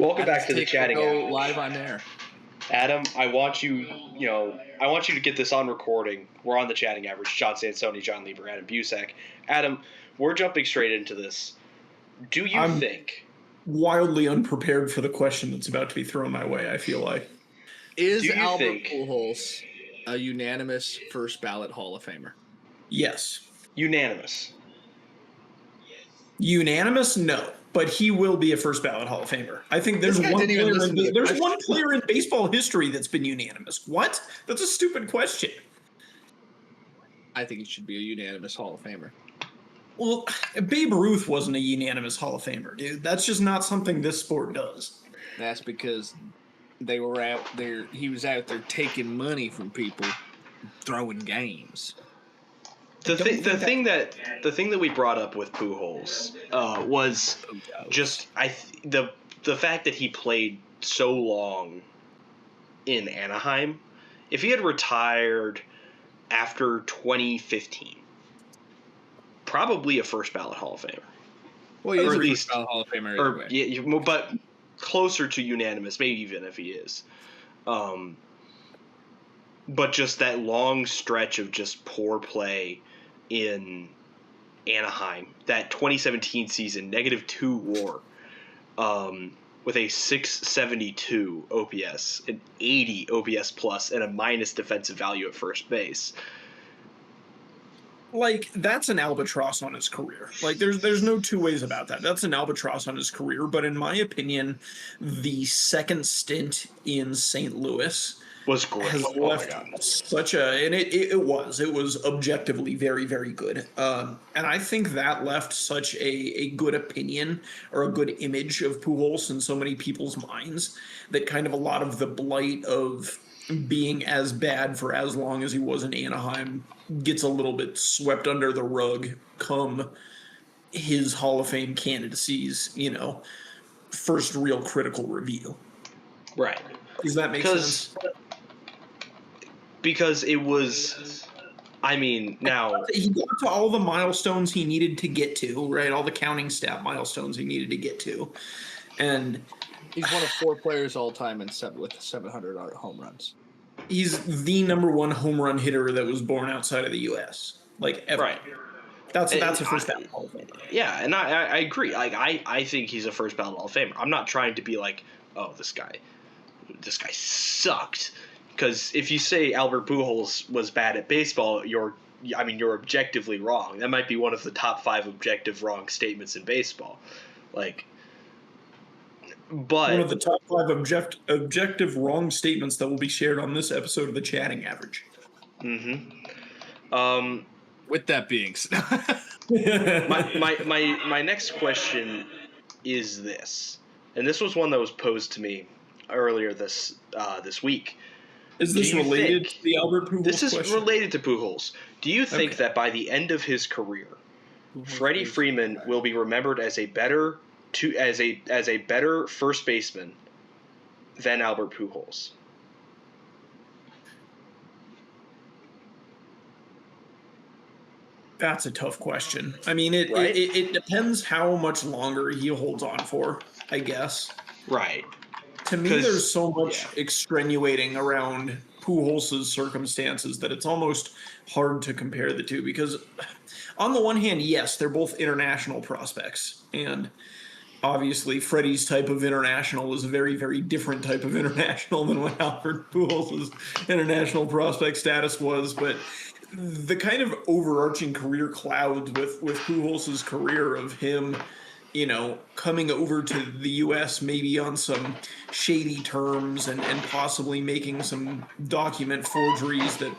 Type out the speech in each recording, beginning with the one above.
Welcome back to the chatting average. Live on air. Adam, I want you to get this on recording. We're on the chatting average. John Sansoni, John Lieber, Adam Busak. Adam, we're jumping straight into this. Do you think... wildly unprepared for the question that's about to be thrown my way, I feel like. Is Albert Pujols a unanimous first ballot Hall of Famer? Yes. Unanimous? Unanimous? No. But he will be a first ballot Hall of Famer. I think there's one player in baseball history that's been unanimous. What? That's a stupid question. I think he should be a unanimous Hall of Famer. Well, Babe Ruth wasn't a unanimous Hall of Famer, dude. That's just not something this sport does. That's because they were out there. He was out there taking money from people, throwing games. The thing that we brought up with Pujols was just the fact that he played so long in Anaheim. If he had retired after 2015, probably a first ballot Hall of Famer. Well, he is a first ballot Hall of Famer. Yeah, but closer to unanimous, maybe even if he is. But just that long stretch of just poor play in Anaheim, that 2017 season, -2 WAR, with a 672 OPS, an 80 OPS plus, and a minus defensive value at first base. Like, that's an albatross on his career. Like, there's no two ways about that. That's an albatross on his career. But in my opinion, the second stint in St. Louis was great. Has left such a, and it was objectively very, very good. And I think that left such a good opinion or a good image of Pujols in so many people's minds that kind of a lot of the blight of being as bad for as long as he was in Anaheim gets a little bit swept under the rug come his Hall of Fame candidacies, first real critical review. Right. Does that make sense? Because it was, now... He got to all the milestones he needed to get to, right? All the counting stat milestones he needed to get to. And he's one of 4 players all time with 700 home runs. He's the number 1 home run hitter that was born outside of the U.S. Like, ever. Right. That's a first ballot Hall of Famer. Yeah, and I agree. Like, I think he's a first ballot Hall of Famer. I'm not trying to be like, oh, this guy sucked. Because if you say Albert Pujols was bad at baseball, you're objectively wrong. That might be one of the top 5 objective wrong statements in baseball. But one of the top 5 objective wrong statements that will be shared on this episode of the Chatting Average. Mm-hmm. With that being said, my next question is this, and this was one that was posed to me earlier this week. Is this related to the Albert Pujols This is question? related to Pujols. Do you think that by the end of his career, Freddie Freeman will be remembered as a better first baseman than Albert Pujols? That's a tough question. It depends how much longer he holds on for, I guess. Right. To me, there's so much extenuating around Pujols' circumstances that it's almost hard to compare the two because on the one hand, yes, they're both international prospects. And obviously, Freddie's type of international is a very, very different type of international than what Albert Pujols' international prospect status was. But the kind of overarching career cloud with Pujols' career of him coming over to the U.S. maybe on some shady terms and possibly making some document forgeries that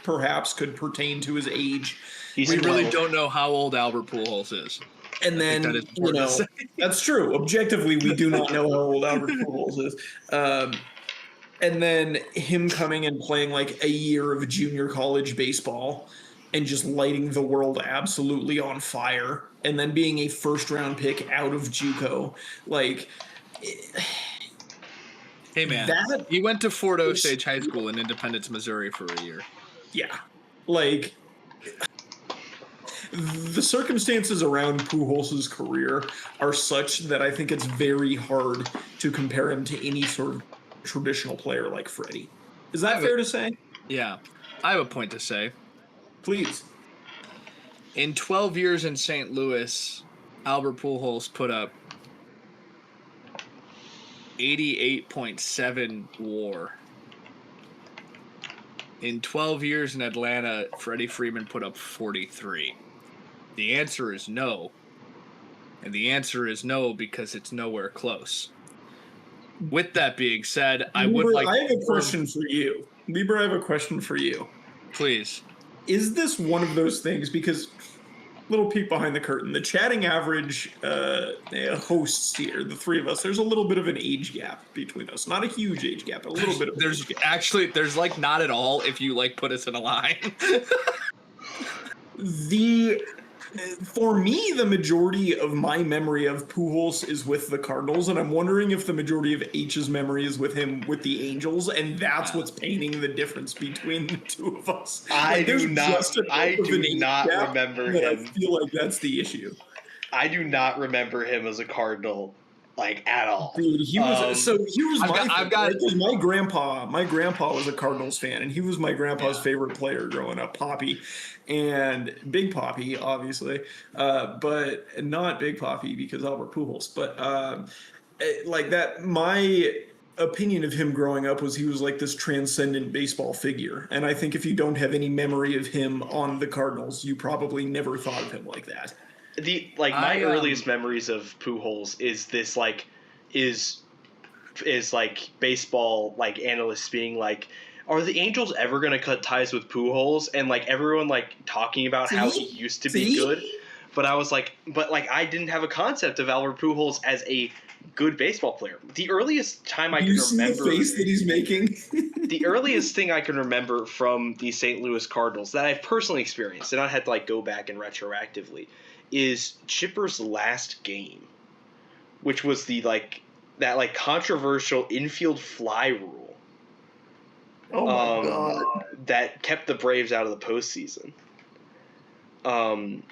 perhaps could pertain to his age. We really don't know how old Albert Pujols is. And then, that's true. Objectively, we do not know how old Albert Pujols is. And then him coming and playing like a year of junior college baseball and just lighting the world absolutely on fire, and then being a first-round pick out of JUCO. Hey, man, he went to Fort Osage High School in Independence, Missouri for a year. Yeah. the circumstances around Pujols' career are such that I think it's very hard to compare him to any sort of traditional player like Freddie. Is that fair to say? Yeah. I have a point to say. Please. In 12 years in St. Louis, Albert Pujols put up 88.7 WAR. In 12 years in Atlanta, Freddie Freeman put up 43. The answer is no. And the answer is no because it's nowhere close. With that being said, I have a question for you. Lieber, I have a question for you. Please. Is this one of those things, because little peek behind the curtain, the chatting average hosts here, the three of us, there's a little bit of an age gap between us. Not a huge age gap, but a little bit of there's age gap. Actually, there's like not at all if you like put us in a line. For me, the majority of my memory of Pujols is with the Cardinals, and I'm wondering if the majority of H's memory is with him with the Angels, and that's what's painting the difference between the two of us. I do not remember him. I feel like that's the issue. I do not remember him as a Cardinal, like, at all. Dude, he was my grandpa was a Cardinals fan, and he was my grandpa's favorite player growing up, Poppy, and Big Poppy, obviously, but not Big Poppy because Albert Pujols. But like that, my opinion of him growing up was he was like this transcendent baseball figure, and I think if you don't have any memory of him on the Cardinals, you probably never thought of him like that. My earliest memories of Pujols is like baseball like analysts being like, are the Angels ever going to cut ties with Pujols? And like everyone like talking about how he used to be good. But I was like, I didn't have a concept of Albert Pujols as a good baseball player. The earliest time I can remember, the face that he's making. The earliest thing I can remember from the St. Louis Cardinals that I've personally experienced, and I had to like go back and retroactively, is Chipper's last game, which was that controversial infield fly rule. Oh my God! That kept the Braves out of the postseason. It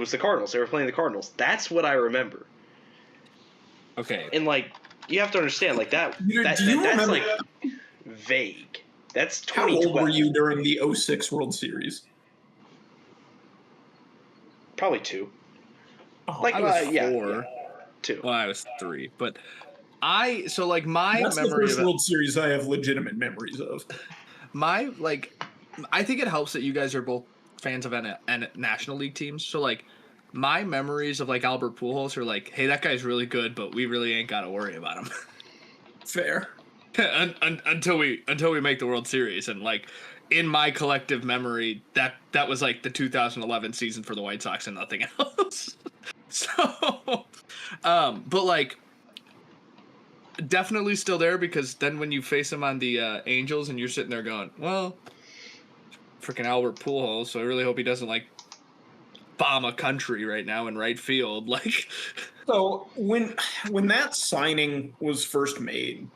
was the Cardinals. They were playing the Cardinals. That's what I remember. Okay. And like you have to understand, like that's like vague. That's 2012. How old were you during the 2006 World Series? Probably 2. Oh, I was 4. Yeah, 2. Well, I was 3, but my That's memory the first World Series I have legitimate memories of. I think it helps that you guys are both fans of National League teams. So like my memories of like Albert Pujols are like, hey, that guy's really good, but we really ain't got to worry about him. Fair. until we make the World Series, and like in my collective memory, that was like the 2011 season for the White Sox and nothing else. So, but like, definitely still there, because then when you face him on the Angels and you're sitting there going, well, freaking Albert Pujols, so I really hope he doesn't like bomb a country right now in right field. Like, so when that signing was first made,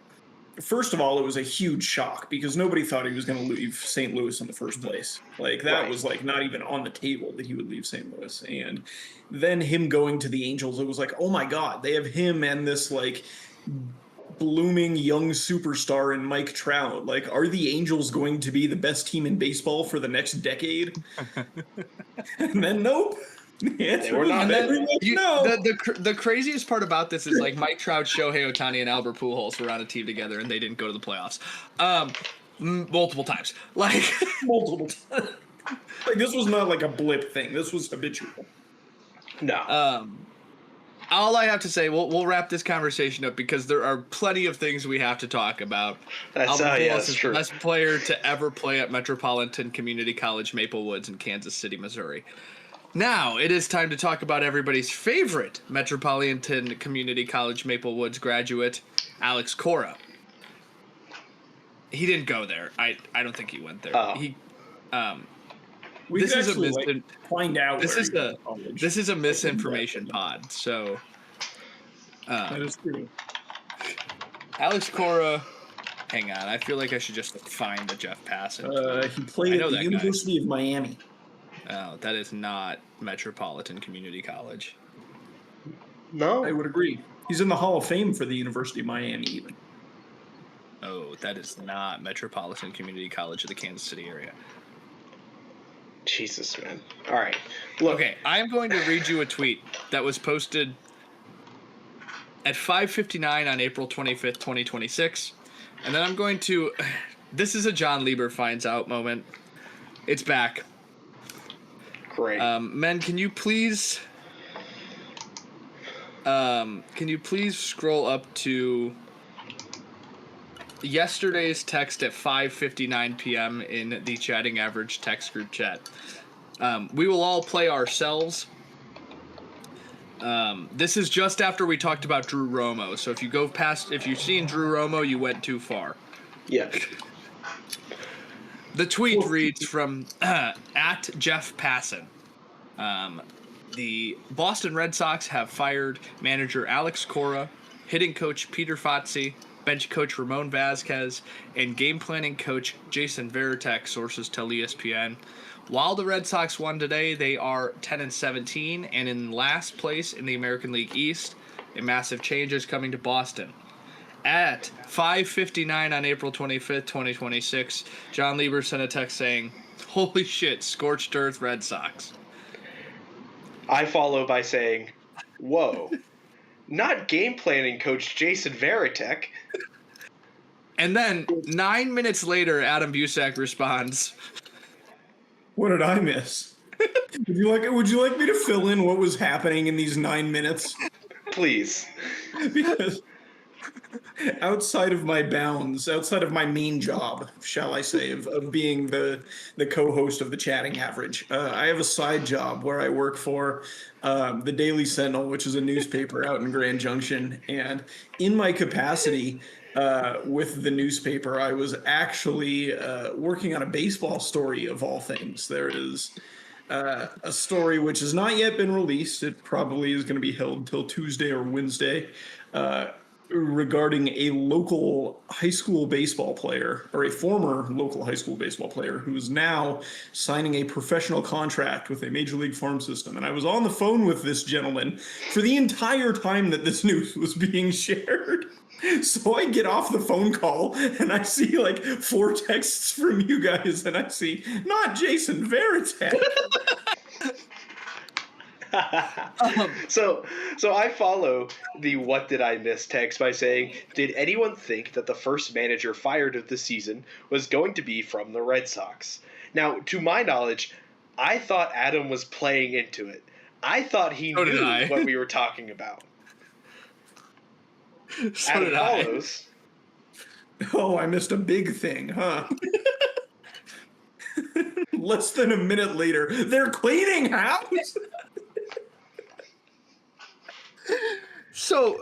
first of all, it was a huge shock because nobody thought he was going to leave St. Louis in the first place. Like that was like not even on the table that he would leave St. Louis. And then him going to the Angels, it was like, oh my God, they have him and this like blooming young superstar in Mike Trout. Like, are the Angels going to be the best team in baseball for the next decade? And then nope. They were not. The craziest part about this is like Mike Trout, Shohei Ohtani, and Albert Pujols were on a team together and they didn't go to the playoffs multiple times. Like multiple times. Like this was not like a blip thing. This was habitual. No. All I have to say, we'll wrap this conversation up because there are plenty of things we have to talk about. That's the best player to ever play at Metropolitan Community College, Maple Woods in Kansas City, Missouri. Now, it is time to talk about everybody's favorite Metropolitan Community College Maple Woods graduate, Alex Cora. He didn't go there. I don't think he went there. This is a misinformation pod. So, that is true. Alex Cora. Hang on, I feel like I should just find the Jeff Passan. He played at the University of Miami. Oh, that is not Metropolitan Community College. No, I would agree. He's in the Hall of Fame for the University of Miami, even. Oh, that is not Metropolitan Community College of the Kansas City area. Jesus, man. All right. Look. Okay, I'm going to read you a tweet that was posted at 5:59 on April 25th, 2026. And then I'm going to... This is a John Lieber finds out moment. It's back. Great. Men, can you please scroll up to yesterday's text at 5:59 p.m. in the Chatting Average text group chat? We will all play ourselves. This is just after we talked about Drew Romo. So if you've seen Drew Romo, you went too far. Yeah. The tweet reads from at Jeff Passan. The Boston Red Sox have fired manager Alex Cora, hitting coach Peter Fazzi, bench coach Ramon Vazquez, and game planning coach Jason Varitek, sources tell ESPN. While the Red Sox won today, they are 10-17 and in last place in the American League East. A massive change is coming to Boston. At 5:59 on April 25th, 2026, John Lieber sent a text saying, "Holy shit, scorched earth Red Sox." I follow by saying, "Whoa, not game planning coach Jason Varitek." And then 9 minutes later, Adam Busak responds, "What did I miss? Would you like me to fill in what was happening in these 9 minutes?" Please. Because outside of my bounds, outside of my main job, shall I say, of being the co-host of the Chatting Average, I have a side job where I work for the Daily Sentinel, which is a newspaper out in Grand Junction. And in my capacity with the newspaper, I was actually working on a baseball story of all things. There is a story which has not yet been released. It probably is going to be held until Tuesday or Wednesday, regarding a local high school baseball player, or a former local high school baseball player, who is now signing a professional contract with a major league farm system. And I was on the phone with this gentleman for the entire time that this news was being shared. So I get off the phone call and I see like 4 texts from you guys, and I see, "Not Jason Varitek." So I follow the "what did I miss" text by saying, "Did anyone think that the first manager fired of the season was going to be from the Red Sox?" Now, to my knowledge, I thought Adam was playing into it. I thought he knew what we were talking about. So Adam did I. follows. Oh, I missed a big thing, huh? Less than a minute later, they're cleaning house. So,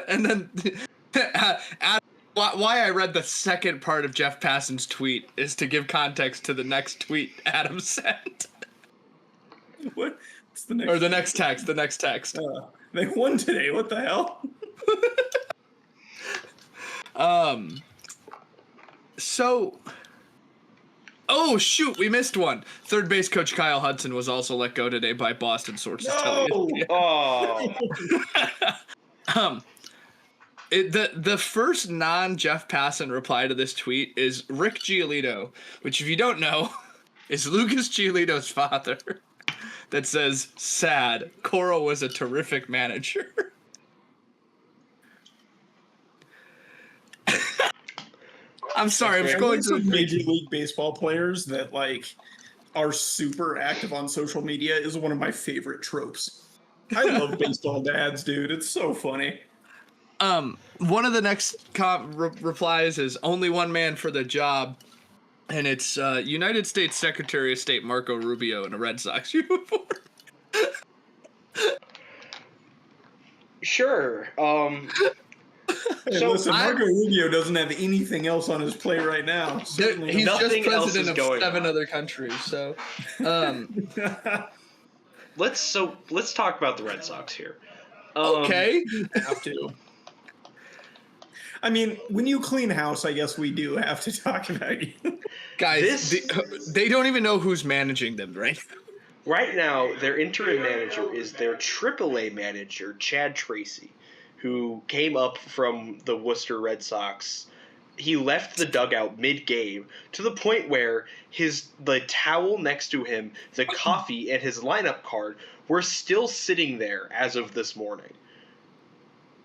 and then, why I read the second part of Jeff Passan's tweet is to give context to the next tweet Adam sent. What's the next? Or the next text. They won today. What the hell? So, oh shoot, we missed one. Third base coach Kyle Hudson was also let go today by Boston sources. No! Oh. The first non-Jeff Passan reply to this tweet is Rick Giolito, which, if you don't know, is Lucas Giolito's father. That says, "Sad, Cora was a terrific manager." I'm sorry, I'm going to Major League Baseball players that like are super active on social media is one of my favorite tropes. I love baseball dads, dude. It's so funny. One of the next replies is "only one man for the job," and it's United States Secretary of State Marco Rubio in a Red Sox uniform. Sure. Hey, so listen, Marco Rubio doesn't have anything else on his plate right now. He's just president of 7 other countries. So, let's talk about the Red Sox here. Okay. Have to. I mean, when you clean house, I guess we do have to talk about you. Guys, they don't even know who's managing them, right? Right now, their interim manager is their AAA manager, Chad Tracy, who came up from the Worcester Red Sox. He left the dugout mid-game to the point where the towel next to him, the coffee, and his lineup card were still sitting there as of this morning.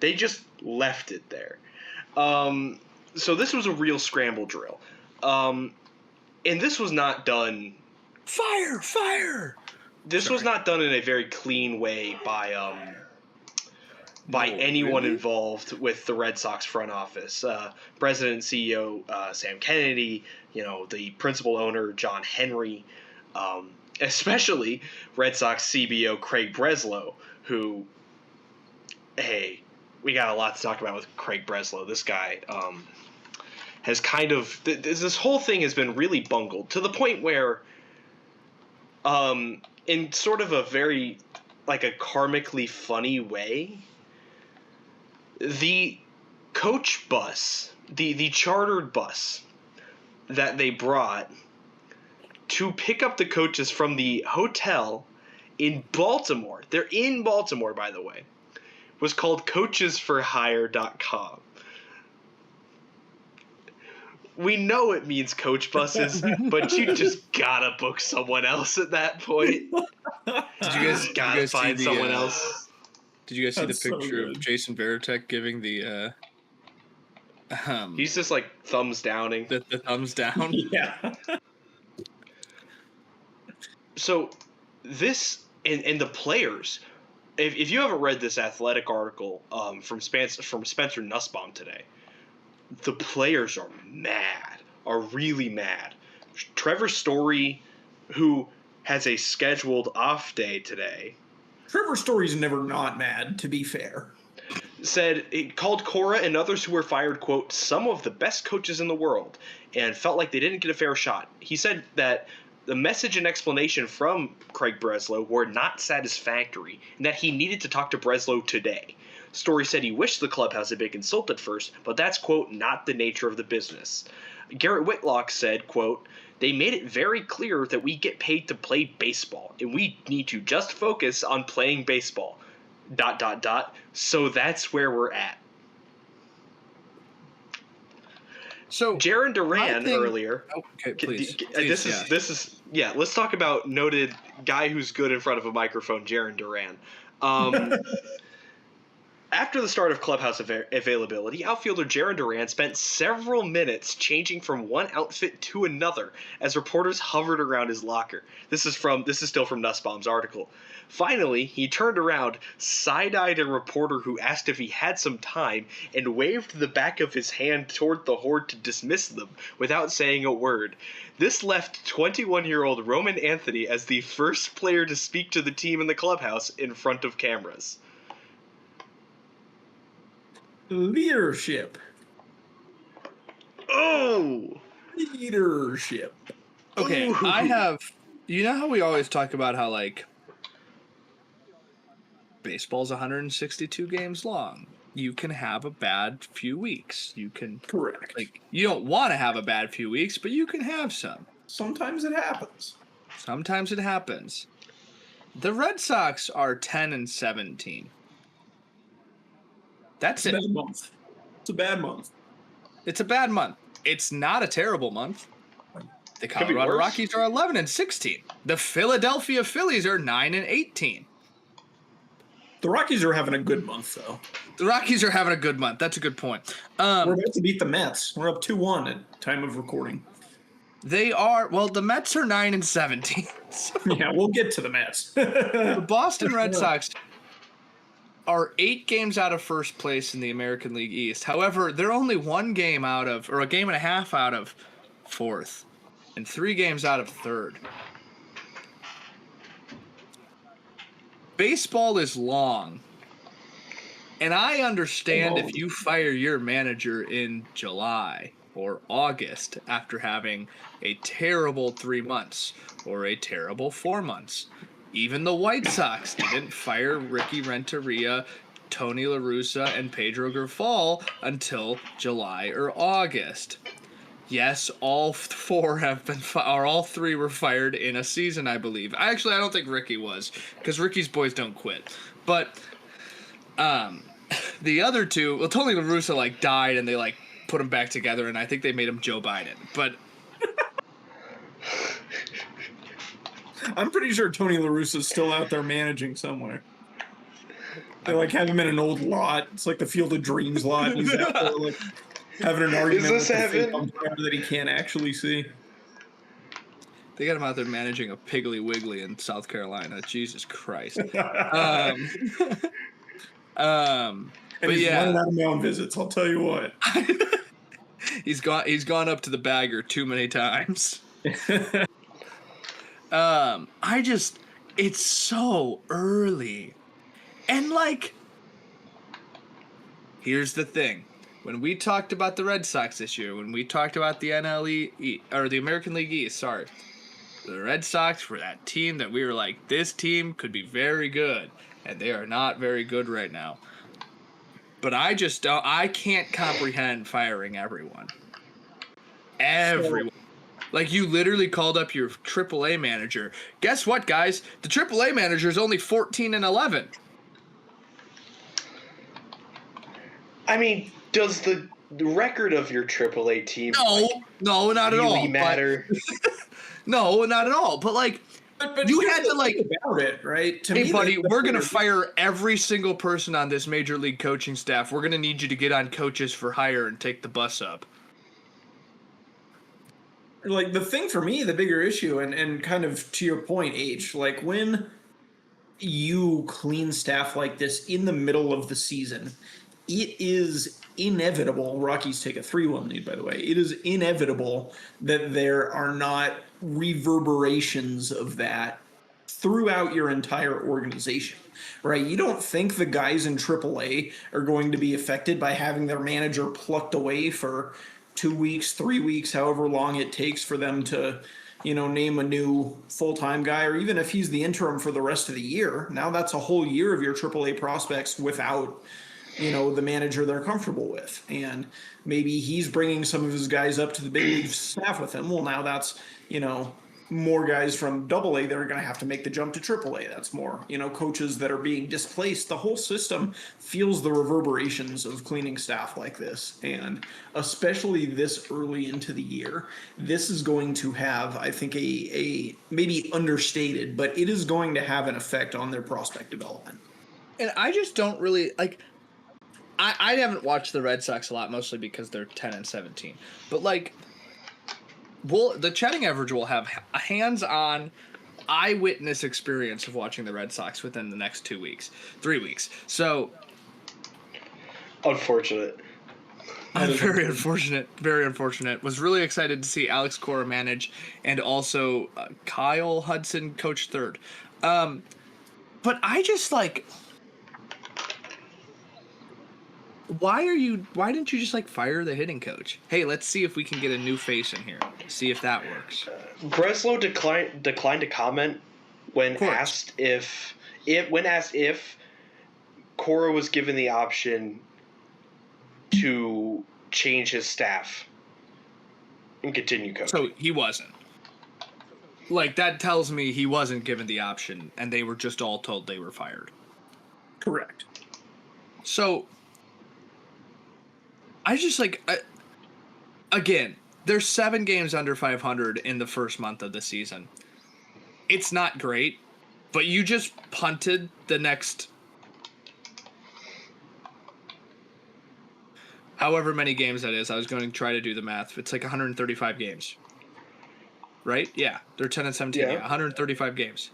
They just left it there. So this was a real scramble drill. And this was not done... Fire! This was not done in a very clean way by anyone involved with the Red Sox front office. President and CEO Sam Kennedy, the principal owner John Henry, especially Red Sox CBO Craig Breslow, who, hey, we got a lot to talk about with Craig Breslow. This guy has kind of this whole thing has been really bungled to the point where, in sort of a very like a karmically funny way, the coach bus, the chartered bus that they brought to pick up the coaches from the hotel in Baltimore, they're in Baltimore, by the way, was called coachesforhire.com. We know it means coach buses, but you just gotta book someone else at that point. Did you guys find someone else? Did you guys see That's the so picture good. of Jason Varitek giving the He's just like thumbs downing. the thumbs down? Yeah. So this and the players, if you haven't read this Athletic article from Spencer Nussbaum today, the players are really mad. Trevor Story, who has a scheduled off day today, Trevor Story's never not mad, to be fair. said it called Cora and others who were fired, quote, some of the best coaches in the world, and felt like they didn't get a fair shot. He said that the message and explanation from Craig Breslow were not satisfactory, and that he needed to talk to Breslow today. Story said he wished the clubhouse had been consulted first, but that's, quote, not the nature of the business. Garrett Whitlock said, quote, they made it very clear that we get paid to play baseball, and we need to just focus on playing baseball. ... So that's where we're at. So Jaron Duran earlier. Okay, please. This is let's talk about noted guy who's good in front of a microphone, Jaron Duran. After the start of clubhouse availability, outfielder Jaron Duran spent several minutes changing from one outfit to another as reporters hovered around his locker. This is still from Nussbaum's article. Finally, he turned around, side-eyed a reporter who asked if he had some time, and waved the back of his hand toward the horde to dismiss them without saying a word. This left 21-year-old Roman Anthony as the first player to speak to the team in the clubhouse in front of cameras. Leadership. Oh! Leadership. Okay, Ooh. I have. You know how we always talk about how like baseball's 162 games long. You can have a bad few weeks. You can Correct. like you don't want to have a bad few weeks, but you can have some. Sometimes it happens. Sometimes it happens. The Red Sox are 10-17. That's It's a it. bad month. It's a bad month. It's a bad month. It's not a terrible month. The Could be Colorado worse. Rockies are 11-16. The Philadelphia Phillies are 9-18. The Rockies are having a good month, though. The Rockies are having a good month. That's a good point. We're about to beat the Mets. We're up 2-1 at time of recording. They are, well, the Mets are 9-17. So Yeah, we'll get to the Mets. the Boston Red Sox are 8 games out of first place in the American League East. However, they're only a game and a half out of fourth, and 3 games out of third. Baseball is long, and I understand if you fire your manager in July or August after having a terrible 3 months or a terrible 4 months. Even the White Sox didn't fire Ricky Renteria Tony La Russa and Pedro Grifol until July or August. Yes, all four have been or all three were fired in a season, I believe. Actually, I don't think Ricky was, because Ricky's boys don't quit. But the other two, well, Tony La Russa died and they put him back together, and I think they made him Joe Biden. But I'm pretty sure Tony La Russa's still out there managing somewhere. They have him in an old lot. It's like the Field of Dreams lot. He's out there having an argument with the fake umpire that he can't actually see. They got him out there managing a Piggly Wiggly in South Carolina. Jesus Christ. And but he's running out of mound visits, I'll tell you what. He's gone up to the bagger too many times. It's so early. And here's the thing. When we talked about the Red Sox this year, when we talked about the NLE, or the American League East, sorry, the Red Sox were that team that we were like, this team could be very good, and they are not very good right now. But I can't comprehend firing everyone. Everyone. You literally called up your AAA manager. Guess what, guys? The AAA manager is only 14-11. I mean, does the record of your AAA team no, not really at all matter? No, not at all. But but you had to about it, right? To hey, me, buddy, we're gonna fire every single person on this major league coaching staff. We're gonna need you to get on Coaches for Hire and take the bus up. The thing for me, the bigger issue, and kind of to your point, H, when you clean staff like this in the middle of the season, it is inevitable. Rockies take a 3-1 lead, by the way. It is inevitable that there are not reverberations of that throughout your entire organization, right? You don't think the guys in AAA are going to be affected by having their manager plucked away for 2 weeks, 3 weeks, however long it takes for them to, name a new full-time guy, or even if he's the interim for the rest of the year. Now that's a whole year of your AAA prospects without the manager they're comfortable with. And maybe he's bringing some of his guys up to the big league staff with him. Well, now that's, more guys from AA that are going to have to make the jump to AAA. That's more, coaches that are being displaced. The whole system feels the reverberations of cleaning staff like this. And especially this early into the year, this is going to have, I think, a maybe understated, but it is going to have an effect on their prospect development. And I just don't really I haven't watched the Red Sox a lot, mostly because they're 10-17. But the chatting average will have a hands-on eyewitness experience of watching the Red Sox within the next 3 weeks. So unfortunate. Very unfortunate. Was really excited to see Alex Cora manage, and also Kyle Hudson coach third. But I just why didn't you just fire the hitting coach? Hey, let's see if we can get a new face in here. See if that works. Breslow declined to comment when asked if Cora was given the option to change his staff and continue coaching. So he wasn't. That tells me he wasn't given the option, and they were just all told they were fired. Correct. So I just again, there's 7 games under 500 in the first month of the season. It's not great, but you just punted the next however many games that is. I was going to try to do the math. It's 135 games. Right? Yeah. They're 10-17. Yeah. 135 games.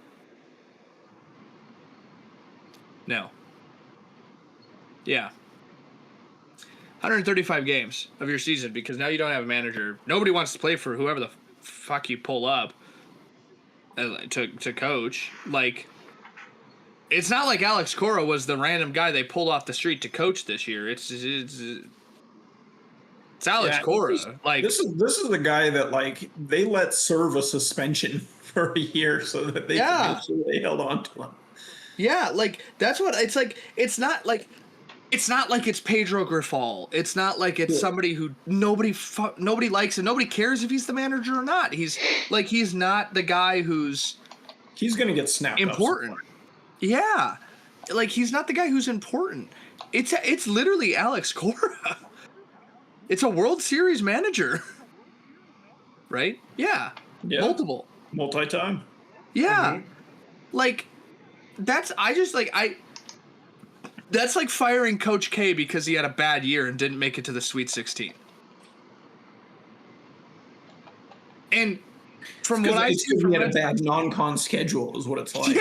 No. Yeah. 135 games of your season, because now you don't have a manager. Nobody wants to play for whoever the fuck you pull up to coach. It's not like Alex Cora was the random guy they pulled off the street to coach this year. It's Alex Cora. This is the guy that they let serve a suspension for a year so that they held on to him. Yeah, that's what it's like. It's not It's not like it's Pedro Grifol. It's not like it's somebody who nobody likes and nobody cares if he's the manager or not. He's not the guy who's gonna get snapped important. Up yeah, like he's not the guy who's important. It's literally Alex Cora. It's a World Series manager, right? Yeah, multiple, multi-time. Yeah, like that's That's like firing Coach K because he had a bad year and didn't make it to the Sweet 16. And from what I see, he had a bad non-con schedule, is what it's like.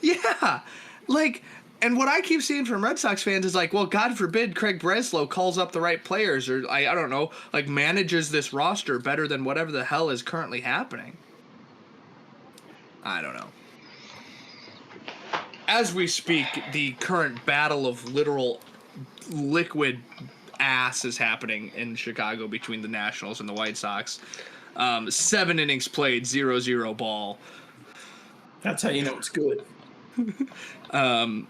Yeah. Like, and what I keep seeing from Red Sox fans is like, well, God forbid Craig Breslow calls up the right players, or I don't know, like manages this roster better than whatever the hell is currently happening. I don't know. As we speak, the current battle of literal liquid ass is happening in Chicago between the Nationals and the White Sox. 7 innings played, 0-0 ball. That's how you know it's good. God.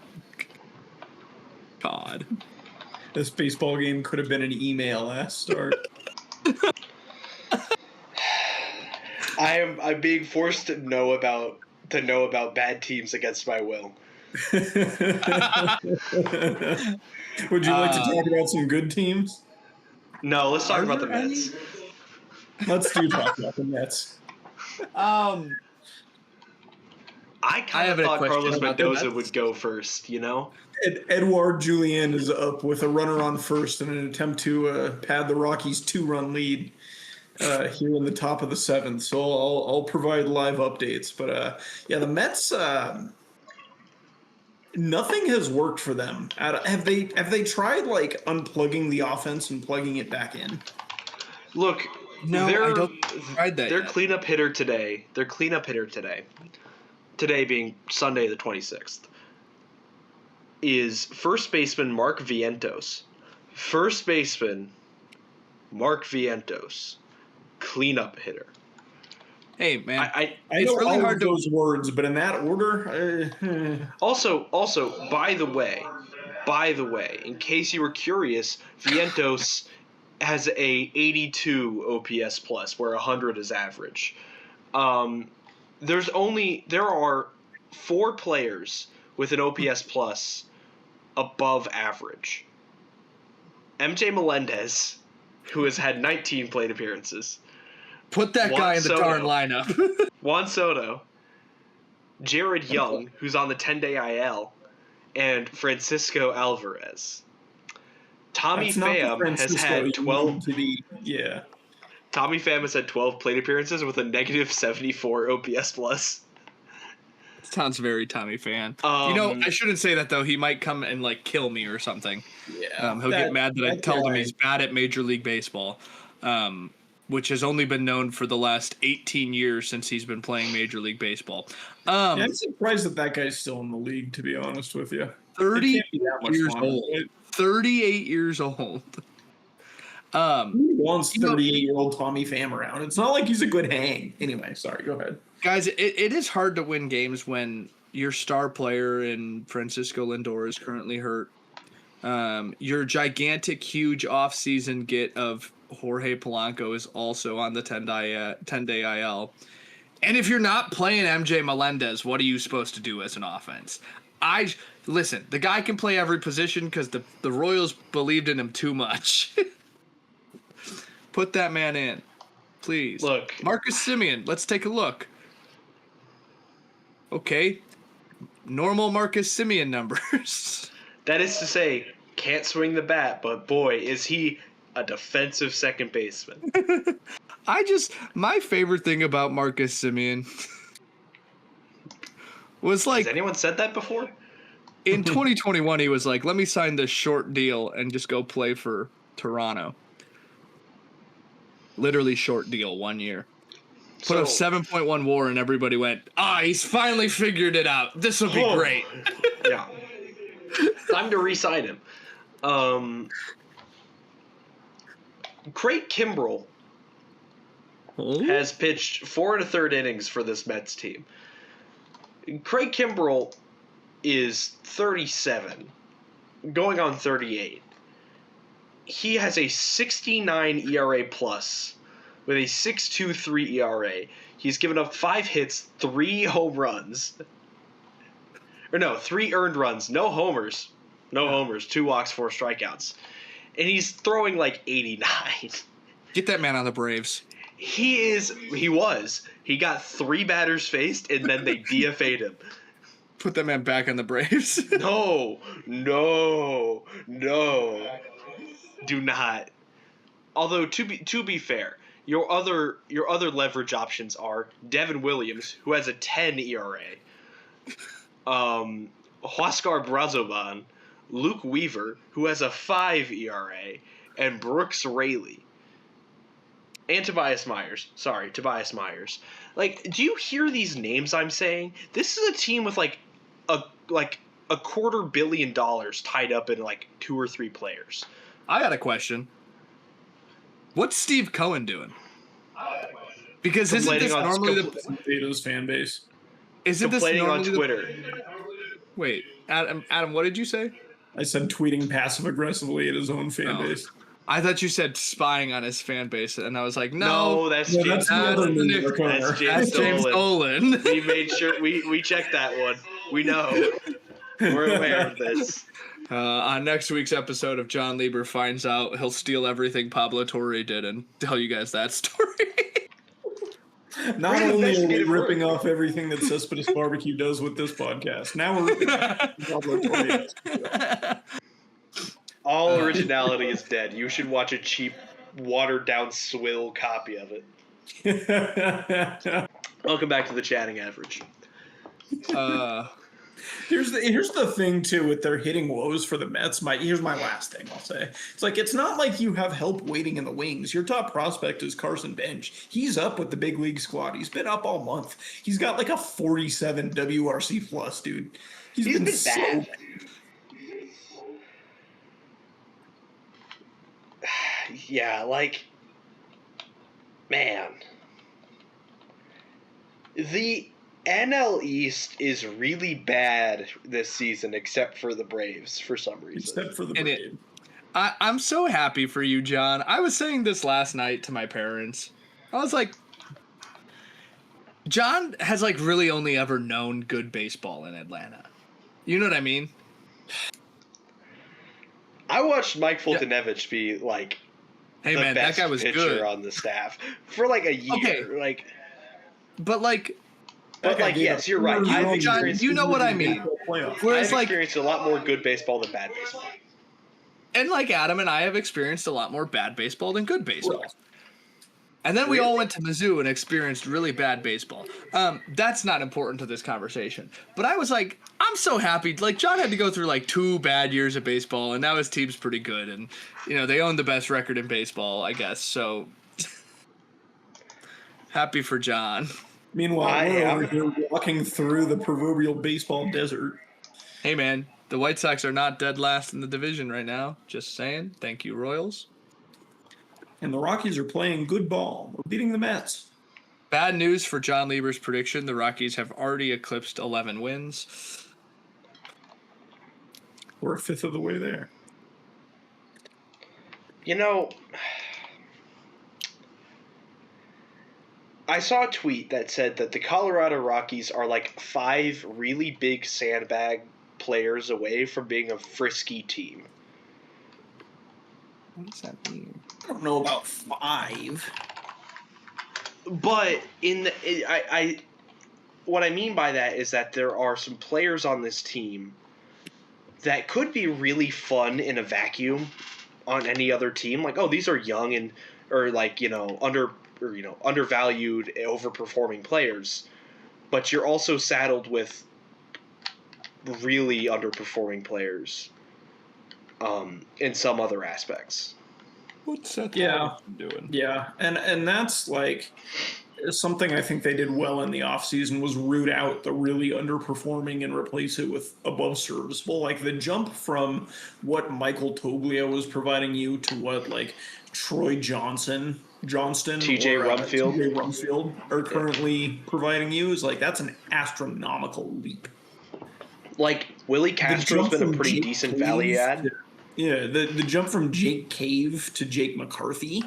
This baseball game could have been an email last start. I'm being forced to know about bad teams against my will. Would you like to talk about some good teams? No, let's talk about the Mets. Let's talk about the Mets. I kind of thought Carlos Mendoza would go first, you know? Edouard Julien is up with a runner on first in an attempt to pad the Rockies' 2-run lead here in the top of the 7th. So I'll provide live updates. But the Mets, nothing has worked for them. Have they tried like unplugging the offense and plugging it back in? Look, no, I don't tried that. Their cleanup hitter today. Today being Sunday the 26th, is first baseman Mark Vientos. First baseman Mark Vientos, cleanup hitter. Hey man, I it's know really all hard of those words, but in that order. Also, by the way, in case you were curious, Vientos has a 82 OPS plus, where 100 is average. There are 4 players with an OPS plus above average. MJ Melendez, who has had 19 plate appearances. Put that guy in the darn lineup. Juan Soto, Jared Young, who's on the 10-day IL, and Francisco Alvarez. Tommy Pham has had 12. Tommy Pham has had 12 plate appearances with a negative 74 OPS plus. Sounds very Tommy Pham. I shouldn't say that though. He might come and like kill me or something. Yeah, he'll get mad that I told him he's bad at Major League Baseball, which has only been known for the last 18 years since he's been playing Major League Baseball. I'm surprised that guy's still in the league, to be honest with you. 30 years old. 38 years old. Who wants 38-year-old Tommy Pham around? It's not like he's a good hang. Anyway, sorry, go ahead. Guys, it is hard to win games when your star player in Francisco Lindor is currently hurt. Your gigantic, huge offseason get of Jorge Polanco is also on the 10-day IL. And if you're not playing MJ Melendez, what are you supposed to do as an offense? Listen, the guy can play every position because the Royals believed in him too much. Put that man in, please. Look. Marcus Semien, let's take a look. Okay. Normal Marcus Semien numbers. That is to say, can't swing the bat, but boy, is he a defensive second baseman. My favorite thing about Marcus Semien was like... Has anyone said that before? In 2021, he was like, let me sign this short deal and just go play for Toronto. Literally short deal, 1 year. Put up 7.1 WAR and everybody went, he's finally figured it out. This will be great. Yeah. Time to re-sign him. Craig Kimbrell has pitched 4 1/3 innings for this Mets team. Craig Kimbrell is 37. going on 38. He has a 69 ERA plus with a 6.23 ERA. He's given up 5 hits, 3 home runs. Or no, 3 earned runs, no homers. No homers, 2 walks, 4 strikeouts. And he's throwing like 89. Get that man on the Braves. He was. He got 3 batters faced and then they DFA'd him. Put that man back on the Braves. No. Do not. Although to be fair, your other leverage options are Devin Williams, who has a 10 ERA, Huascar Brazoban, Luke Weaver, who has a 5 ERA, and Brooks Raley. And Tobias Myers. Sorry, Tobias Myers. Like, do you hear these names I'm saying? This is a team with like a $250 million tied up in like 2 or 3 players. I got a question. What's Steve Cohen doing? Because isn't this normally the Potatoes fan base? Isn't this complaining normally on Twitter? Wait, Adam, what did you say? I said tweeting passive aggressively at his own fan base. I thought you said spying on his fan base, and I was like, no, that's James Dolan. We made sure we checked that one. We know. We're aware of this. On next week's episode of John Lieber Finds Out, he'll steal everything Pablo Torre did and tell you guys that story. Not only are we ripping off everything that Cespedes Barbecue does with this podcast, now we're ripping off Pablo Torre. All originality is dead. You should watch a cheap, watered-down swill copy of it. Welcome back to the Chatting Average. Here's the thing too with their hitting woes for the Mets. Here's my last thing I'll say. It's like it's not like you have help waiting in the wings. Your top prospect is Carson Bench. He's up with the big league squad. He's been up all month. He's got like a 47 WRC plus, dude. He's been so bad. Yeah, like, man, the NL East is really bad this season, except for the Braves for some reason. Except for the Braves. I'm so happy for you, John. I was saying this last night to my parents. I was like, John has like really only ever known good baseball in Atlanta. You know what I mean? I watched Mike Foltynewicz be like, hey man, that guy was pitcher good on the staff for like a year. Okay. But yes, you're right. John, you know what I mean. Whereas I've experienced a lot more good baseball than bad baseball. And like Adam and I have experienced a lot more bad baseball than good baseball. And then we all went to Mizzou and experienced really bad baseball. That's not important to this conversation. But I was like, I'm so happy. Like, John had to go through like 2 bad years of baseball, and now his team's pretty good. And, you know, they own the best record in baseball, I guess. So, happy for John. Meanwhile, we're over here walking through the proverbial baseball desert. Hey, man, the White Sox are not dead last in the division right now. Just saying. Thank you, Royals. And the Rockies are playing good ball. We're beating the Mets. Bad news for John Lieber's prediction. The Rockies have already eclipsed 11 wins. We're a fifth of the way there. You know, I saw a tweet that said that the Colorado Rockies are like 5 really big sandbag players away from being a frisky team. What does that mean? I don't know about 5. But what I mean by that is that there are some players on this team that could be really fun in a vacuum on any other team. Like, oh, these are young and undervalued, overperforming players. But you're also saddled with really underperforming players in some other aspects. What's that doing? Yeah, and that's like something I think they did well in the offseason was root out the really underperforming and replace it with above serviceable. Like the jump from what Michael Toglia was providing you to what like Troy Johnston, TJ Rumfield are currently providing you is like that's an astronomical leap. Like, Willie Castro's been a pretty decent value add. Yeah, the jump from Jake Cave to Jake McCarthy.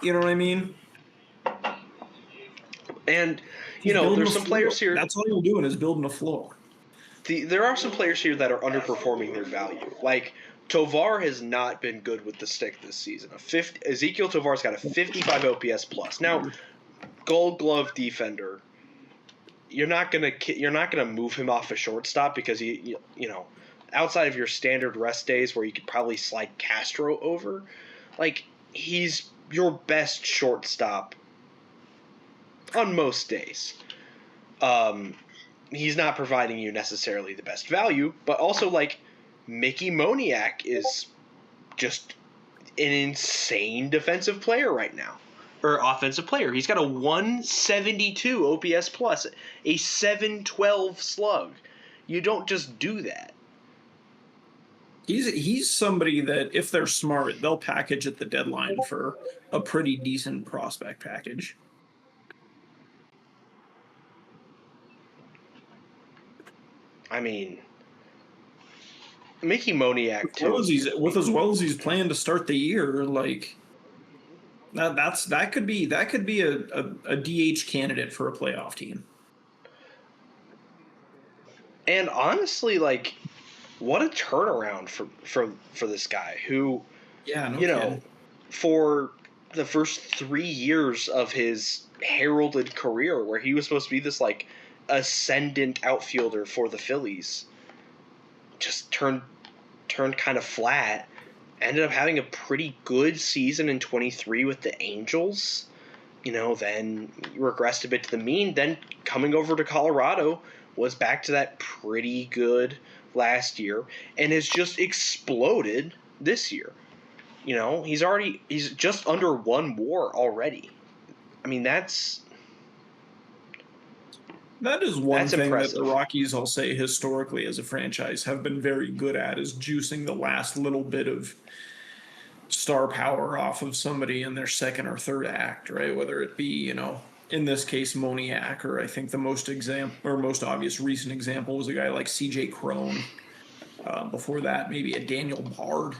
You know what I mean? And, there's some players here. That's all you're doing is building a floor. There are some players here that are underperforming their value. Like, Tovar has not been good with the stick this season. Ezekiel Tovar's got a 55 OPS plus. Now, Gold Glove defender. You're not gonna move him off a shortstop because outside of your standard rest days where you could probably slide Castro over, like, he's your best shortstop on most days. He's not providing you necessarily the best value, but also, like, Mickey Moniak is just an insane defensive player right now. Or offensive player. He's got a 172 OPS plus, a 712 slug. You don't just do that. He's somebody that, if they're smart, they'll package at the deadline for a pretty decent prospect package. I mean, Mickey Moniak too. With as well as he's playing to start the year, like that could be a DH candidate for a playoff team. And honestly, like, what a turnaround for this guy who, for the first 3 years of his heralded career, where he was supposed to be this, like, ascendant outfielder for the Phillies, just turned kind of flat. Ended up having a pretty good season in 23 with the Angels. Then regressed a bit to the mean. Then coming over to Colorado was back to that pretty good last year and has just exploded this year. He's just under 1 WAR already. I mean, that is one thing impressive. That the Rockies, I'll say, historically as a franchise have been very good at, is juicing the last little bit of star power off of somebody in their second or third act, right? Whether it be, in this case, Moniak, or I think the most obvious recent example was a guy like C.J. Cron. Before that, maybe a Daniel Bard.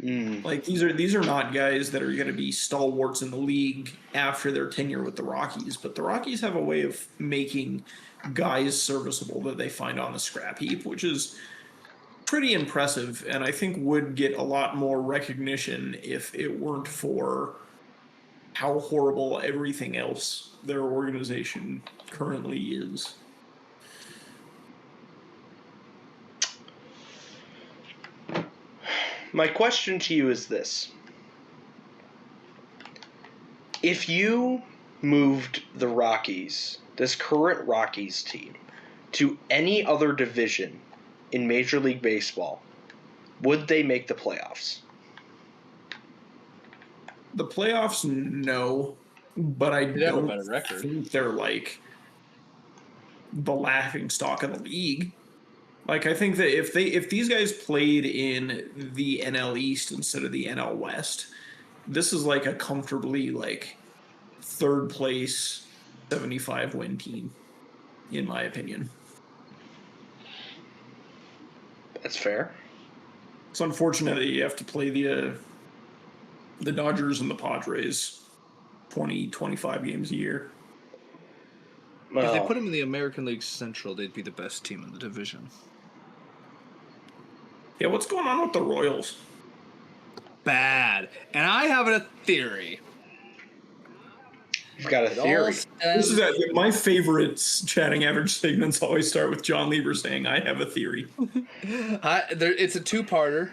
Like, these are not guys that are going to be stalwarts in the league after their tenure with the Rockies, but the Rockies have a way of making guys serviceable that they find on the scrap heap, which is pretty impressive, and I think would get a lot more recognition if it weren't for how horrible everything else their organization currently is. My question to you is this. If you moved the Rockies, this current Rockies team, to any other division in Major League Baseball, would they make the playoffs? The playoffs, no. But I don't have a better record. think they're, like, the laughing stock of the league. Like, I think that if these guys played in the NL East instead of the NL West, this is like a comfortably, like, third place 75 win team, in my opinion. That's fair. It's unfortunate that you have to play the Dodgers and the Padres 20-25 games a year. If they put them in the American League Central, they'd be the best team in the division. Yeah, what's going on with the Royals? Bad. And I have a theory. You've got a theory. This is my favorite chatting average segments always start with John Lieber saying, I have a theory. It's a two-parter,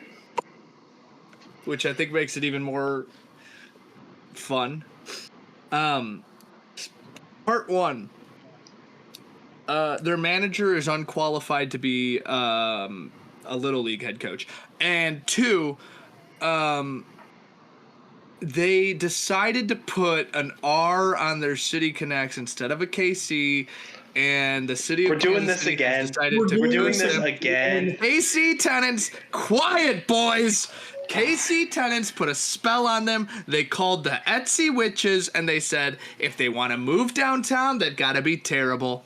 which I think makes it even more fun. Part one. Their manager is unqualified to be a Little League head coach. And two, they decided to put an R on their City Connects instead of a KC, and the city We're of doing Kansas this City again. We're doing this again. KC tenants, quiet, boys. KC tenants put a spell on them. They called the Etsy witches, and they said if they want to move downtown, they've got to be terrible.